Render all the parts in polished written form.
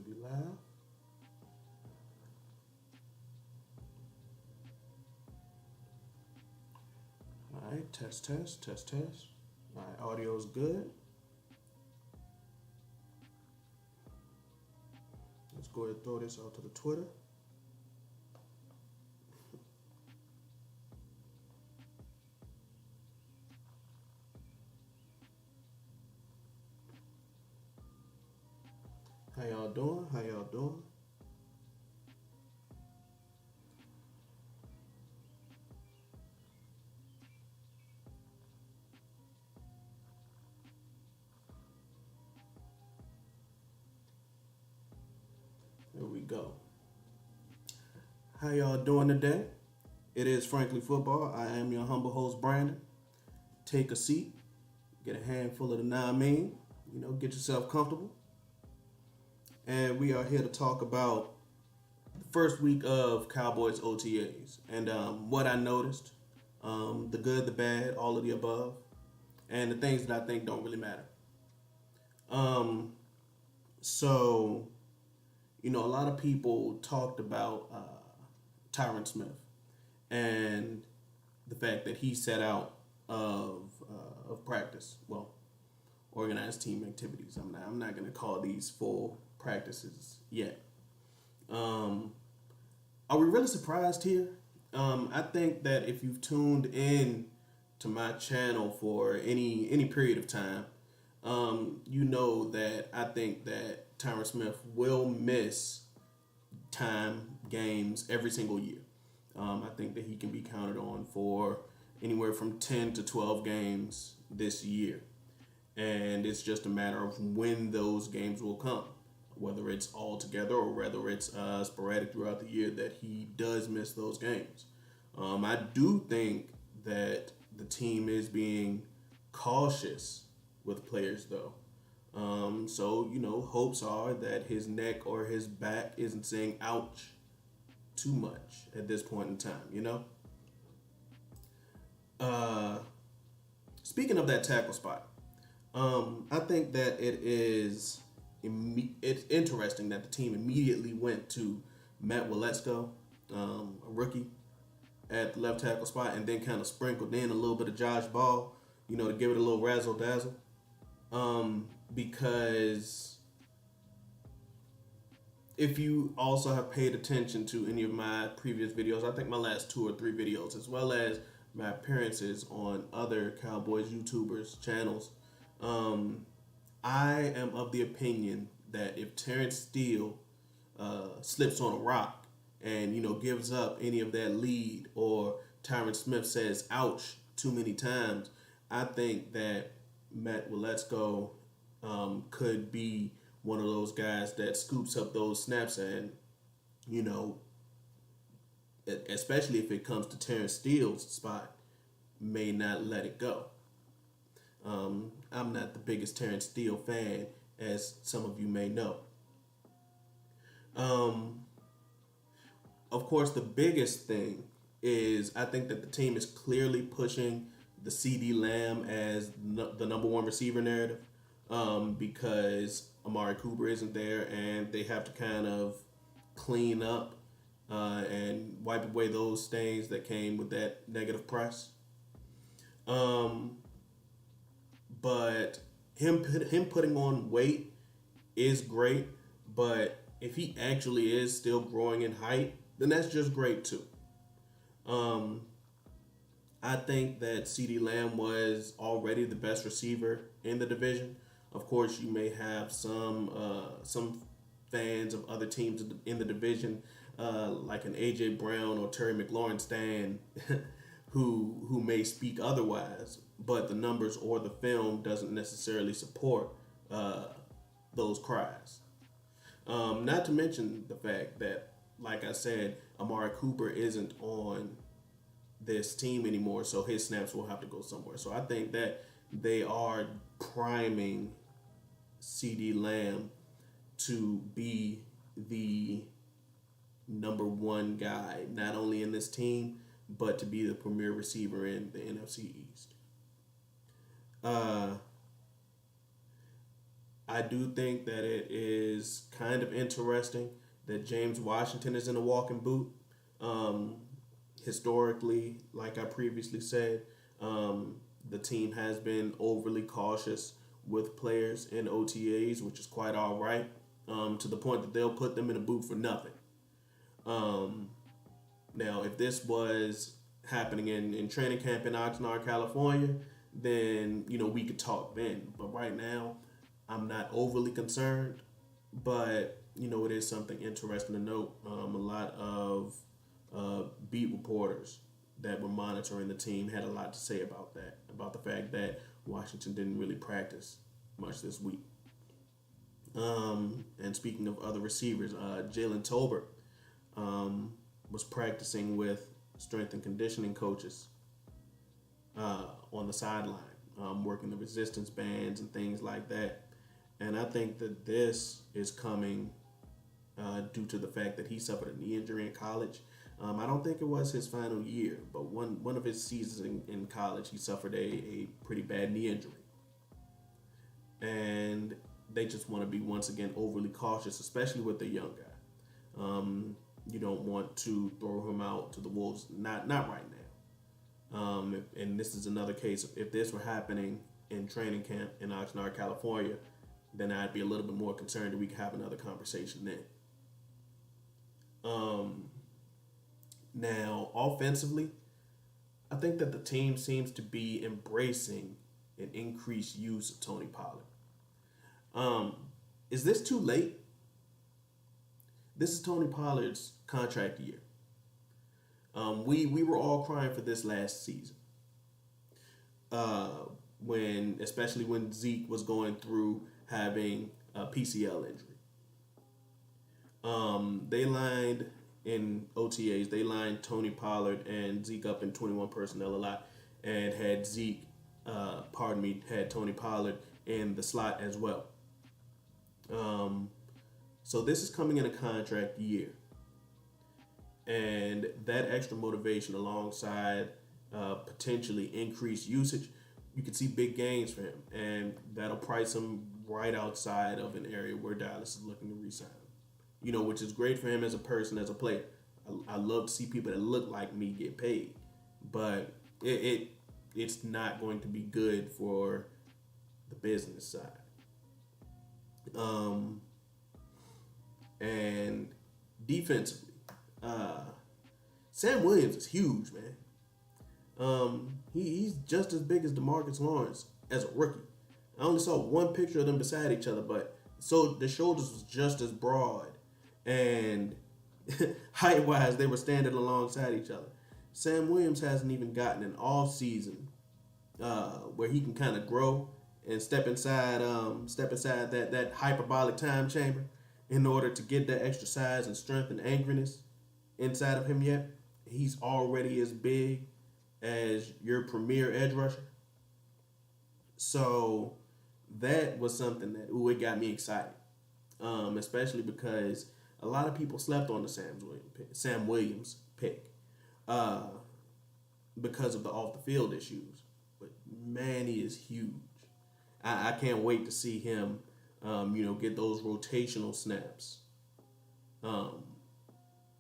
be loud. All right, test, test, test, test. All right, audio is good. Let's go ahead and throw this out to the Twitter. How y'all doing? How y'all doing? Here we go. How y'all doing today? It is Frankly Football. I am your humble host, Brandon. Take a seat. Get a handful of the mean. Get yourself comfortable. And we are here to talk about the first week of Cowboys OTAs and what I noticed, the good, the bad, all of the above, and the things that I think don't really matter. So, a lot of people talked about Tyron Smith and the fact that he set out of practice. Well, organized team activities. I'm not going to call these full practices yet. Are we really surprised here? I think that if you've tuned in to my channel for any period of time, you know that I think that Tyron Smith will miss games every single year. I think that he can be counted on for anywhere from 10 to 12 games this year. And it's just a matter of when those games will come, whether it's all together or whether it's sporadic throughout the year that he does miss those games. I do think that the team is being cautious with players, though. So, hopes are that his neck or his back isn't saying ouch too much at this point in time, Speaking of that tackle spot, I think that it's interesting that the team immediately went to Matt Waletzko, a rookie, at the left tackle spot, and then kind of sprinkled in a little bit of Josh Ball, to give it a little razzle dazzle. Because if you also have paid attention to any of my previous videos, I think my last 2 or 3 videos, as well as my appearances on other Cowboys YouTubers channels, I am of the opinion that if Terrence Steele slips on a rock and gives up any of that lead, or Tyron Smith says ouch too many times, I think that Matt Waletzko could be one of those guys that scoops up those snaps and, especially if it comes to Terrence Steele's spot, may not let it go. I'm not the biggest Terrence Steele fan, as some of you may know. Of course, the biggest thing is I think that the team is clearly pushing the CeeDee Lamb as the number one receiver narrative, because Amari Cooper isn't there, and they have to kind of clean up and wipe away those stains that came with that negative press. But him putting on weight is great, but if he actually is still growing in height, then that's just great too. I think that CeeDee Lamb was already the best receiver in the division. Of course, you may have some fans of other teams in the division, like an AJ Brown or Terry McLaurin stan, who may speak otherwise, but the numbers or the film doesn't necessarily support those cries. Not to mention the fact that, like I said, Amari Cooper isn't on this team anymore, so his snaps will have to go somewhere. So I think that they are priming CeeDee Lamb to be the number one guy, not only in this team, but to be the premier receiver in the NFC East. I do think that it is kind of interesting that James Washington is in a walking boot. Um, Historically, like I previously said, the team has been overly cautious with players in OTAs, which is quite all right, to the point that they'll put them in a boot for nothing. Um, Now, if this was happening in training camp in Oxnard, California, then we could talk then. But right now, I'm not overly concerned. But it is something interesting to note. A lot of beat reporters that were monitoring the team had a lot to say about that, about the fact that Washington didn't really practice much this week. And speaking of other receivers, Jalen Tolbert was practicing with strength and conditioning coaches on the sideline, working the resistance bands and things like that. And I think that this is coming due to the fact that he suffered a knee injury in college. I don't think it was his final year, but one of his seasons in college, he suffered a pretty bad knee injury. And they just want to be, once again, overly cautious, especially with the young guy. You don't want to throw him out to the wolves, not right now. And this is another case. If this were happening in training camp in Oxnard, California, then I'd be a little bit more concerned that we could have another conversation then. Now, offensively, I think that the team seems to be embracing an increased use of Tony Pollard. Is this too late? This is Tony Pollard's contract year. We were all crying for this last season. Especially when Zeke was going through having a PCL injury. They lined in OTAs. They lined Tony Pollard and Zeke up in 21 personnel a lot, and had had Tony Pollard in the slot as well. So this is coming in a contract year. And that extra motivation alongside potentially increased usage, you can see big gains for him. And that'll price him right outside of an area where Dallas is looking to re-sign him. Which is great for him as a person, as a player. I love to see people that look like me get paid. But it's not going to be good for the business side. And defensively, Sam Williams is huge, man. He's just as big as DeMarcus Lawrence as a rookie. I only saw one picture of them beside each other, but so the shoulders was just as broad, and height-wise, they were standing alongside each other. Sam Williams hasn't even gotten an off season where he can kind of grow and step inside that hyperbolic time chamber in order to get that extra size and strength and angriness inside of him yet. He's already as big as your premier edge rusher. So that was something that, it got me excited. Especially because a lot of people slept on the Sam Williams pick because of the off the field issues. But man, he is huge. I can't wait to see him, get those rotational snaps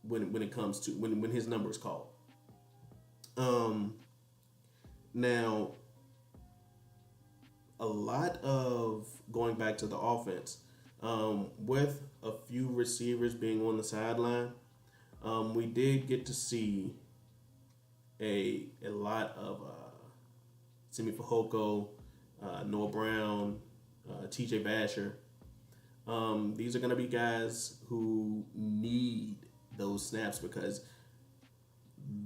when it comes to when his number is called. Now, a lot of going back to the offense, with a few receivers being on the sideline, we did get to see a lot of Simi Fehoko, Noah Brown, TJ Vasher. These are going to be guys who need those snaps because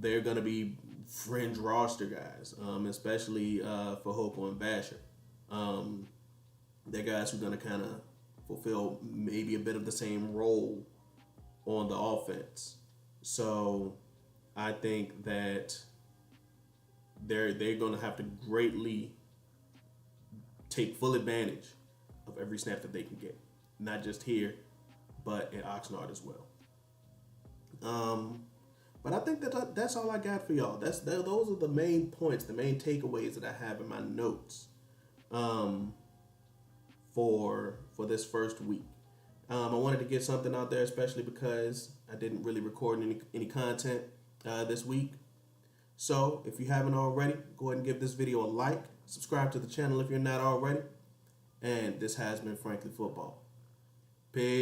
they're going to be fringe roster guys, especially Fehoko and Vasher. They're guys who are going to kind of fulfill maybe a bit of the same role on the offense. So I think that they're going to have to greatly take full advantage of every snap that they can get, not just here, but in Oxnard as well. But I think that's all I got for y'all. Those are the main points, the main takeaways that I have in my notes for this first week. I wanted to get something out there, especially because I didn't really record any content this week. So if you haven't already, go ahead and give this video a like. Subscribe to the channel if you're not already. And this has been Frankly Football. Peace.